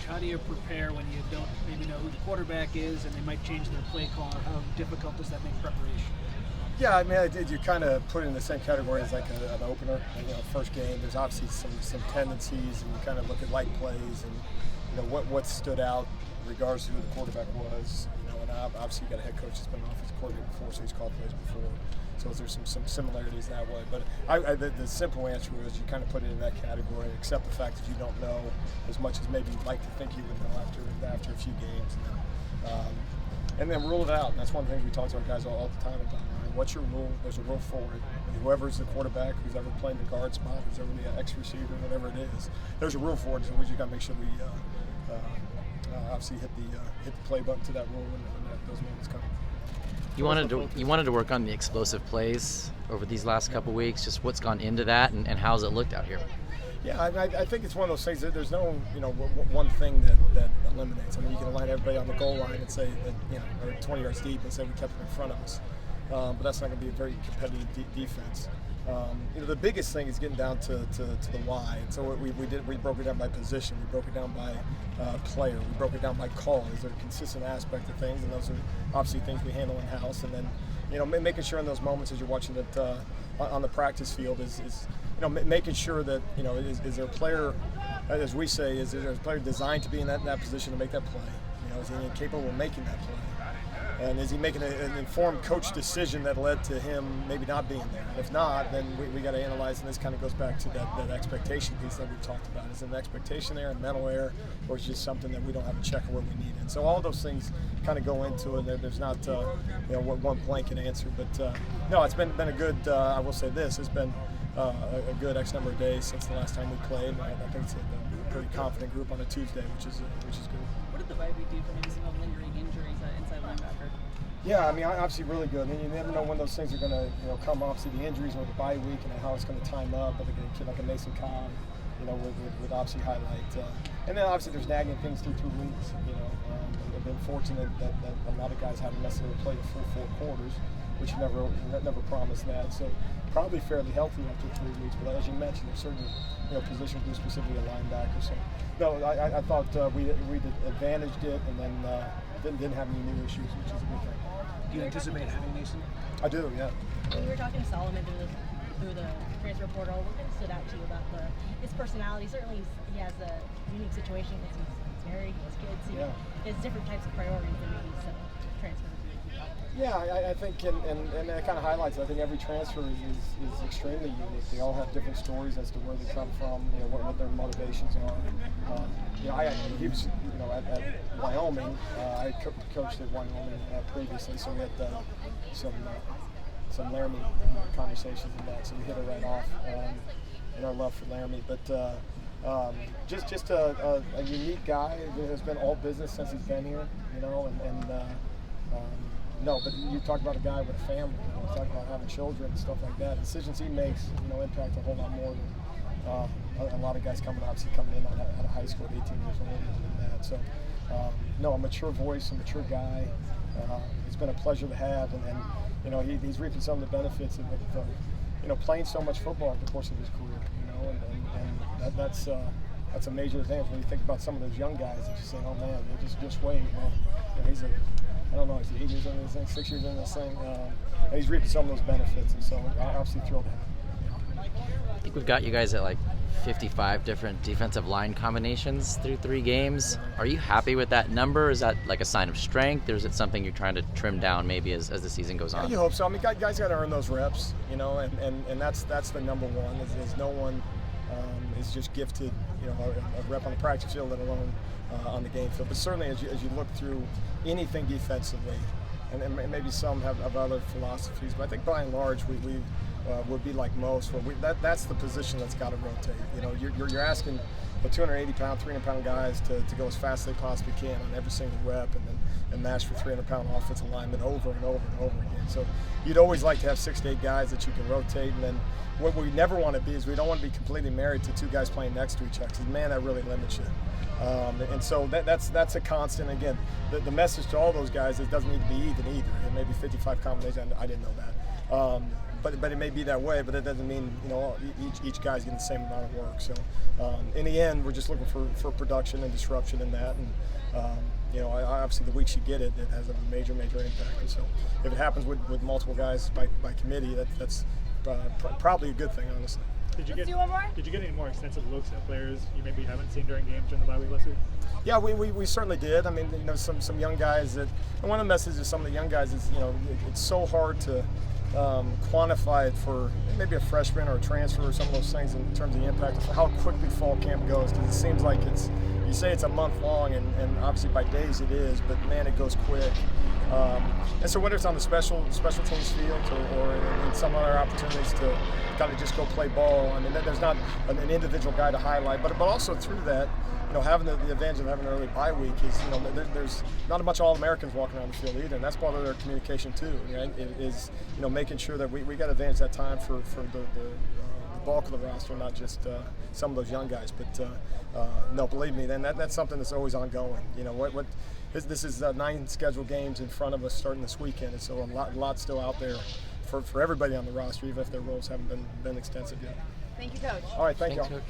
how do you prepare when you don't maybe know who the quarterback is and they might change their play call? How difficult does that make preparation? Yeah, I mean, you kind of put it in the same category as like an opener. First game, there's obviously some tendencies, and you kind of look at light plays and what stood out in regards to who the quarterback was. And obviously you got a head coach that's been an offensive coordinator before, so he's called plays before. So there's some similarities that way. But the simple answer is you kind of put it in that category, accept the fact that you don't know as much as maybe you'd like to think you would know after a few games, and then rule it out. And that's one of the things we talk to our guys all the time about. What's your rule? There's a rule for it. Whoever's the quarterback, who's ever playing the guard spot, who's ever the X receiver, whatever it is, there's a rule for it. So we just got to make sure we obviously hit the play button to that rule when those moments come. You wanted to work on the explosive plays over these last couple weeks. Just what's gone into that, and how's it looked out here? Yeah, I think it's one of those things that there's no one thing that eliminates. I mean, you can line everybody on the goal line and say that or 20 yards deep and say we kept it in front of us. But that's not going to be a very competitive defense. The biggest thing is getting down to the why. And so we broke it down by position. We broke it down by player. We broke it down by call. Is there a consistent aspect of things? And those are obviously things we handle in house. And then making sure in those moments as you're watching it on the practice field is making sure that is there a player, as we say, is there a player designed to be in that position to make that play? Is he capable of making that play? And is he making an informed coach decision that led to him maybe not being there? And if not, then we got to analyze, and this kind of goes back to that expectation piece that we talked about. Is an expectation there, a mental error, or is it just something that we don't have a check of where we need it? And so all those things kind of go into it. There's not one blanket answer, but no, it's been a good. I will say this: it's been a good X number of days since the last time we played. And I think it's a pretty confident group on a Tuesday, which is good. What did the bye week do for maybe some of the lingering injuries inside linebacker? Yeah, I mean, obviously really good. I mean, you never know when those things are going to come. Obviously, the injuries or the bye week and how it's going to time up. I think a kid like a Mason Cobb, would obviously highlight. And then obviously there's nagging things through 2 weeks. I've been fortunate that a lot of guys haven't necessarily played a full 4 quarters, which you never promised that. So probably fairly healthy after 3 weeks. But as you mentioned, there's certain position groups, specifically a linebacker. So no, I thought we advantaged it, and then didn't have any new issues, which is a good thing. Do you anticipate having Mason? I do, yeah. When you were talking to Solomon through the transfer portal, what kind of stood out to you about his personality? Certainly he has a unique situation because he's married, he has kids, he has different types of priorities than maybe some transfers. Yeah, I think, and that kind of highlights it. I think every transfer is extremely unique. They all have different stories as to where they come from, what their motivations are. He was, at Wyoming. I coached at Wyoming previously, so we had some Laramie conversations in that. So we hit it right off in our love for Laramie. But just a unique guy who has been all business since he's been here, No, but you talk about a guy with a family. You talk about having children and stuff like that. Decisions he makes, impact a whole lot more than a lot of guys coming in out of high school at 18 years old and that. So, a mature voice, a mature guy. It's been a pleasure to have, and he's reaping some of the benefits of playing so much football over the course of his career. And that's a major advantage when you think about some of those young guys that you say, oh man, they just wait. Well, he's I don't know, is he 8 years into this thing, 6 years into this thing? And he's reaping some of those benefits, and so I'm obviously thrilled to have him. I think we've got you guys at like 55 different defensive line combinations through 3 games. Are you happy with that number? Is that like a sign of strength, or is it something you're trying to trim down maybe as the season goes on? Yeah, you hope so. I mean, guys got to earn those reps, and that's the number one. Is no one is just gifted, a rep on the practice field, let alone on the game field. But certainly, as you look through anything defensively, and maybe some have other philosophies, but I think by and large we would be like most, where that's the position that's got to rotate. You're asking the 280-pound, 300-pound guys to go as fast as they possibly can on every single rep, and match for 300-pound offensive linemen over and over and over again. So you'd always like to have 6 to 8 guys that you can rotate, and then what we never want to be is we don't want to be completely married to 2 guys playing next to each other, because man, that really limits you. And so that's a constant. Again, the message to all those guys is it doesn't need to be even either. It may be 55 combinations. I didn't know that. but it may be that way. But that doesn't mean each guy's getting the same amount of work. So in the end, we're just looking for production and disruption in that. And obviously the weeks you get it has a major impact. And so if it happens with multiple guys by committee, that's probably a good thing, honestly. Did you get any more extensive looks at players you maybe haven't seen during games during the bye week last week? Yeah, we certainly did. I mean, some young guys and one of the messages of some of the young guys is, it's so hard to quantify it for maybe a freshman or a transfer or some of those things in terms of the impact of how quickly fall camp goes, because it seems like you say it's a month long, and obviously by days it is, but man, it goes quick. And so whether it's on the special teams field or in some other opportunities to kind of just go play ball, I mean, there's not an individual guy to highlight, but also through that, having the advantage of having an early bye week is, there's not much All-Americans walking around the field either, and that's part of their communication too. Right? It is, making sure that we got advantage that time for the bulk of the roster, not just some of those young guys. But no, believe me, then that's something that's always ongoing. This is 9 scheduled games in front of us starting this weekend, and so a lot still out there for everybody on the roster, even if their roles haven't been extensive yet. Thank you, Coach. All right, thank you all. Coach.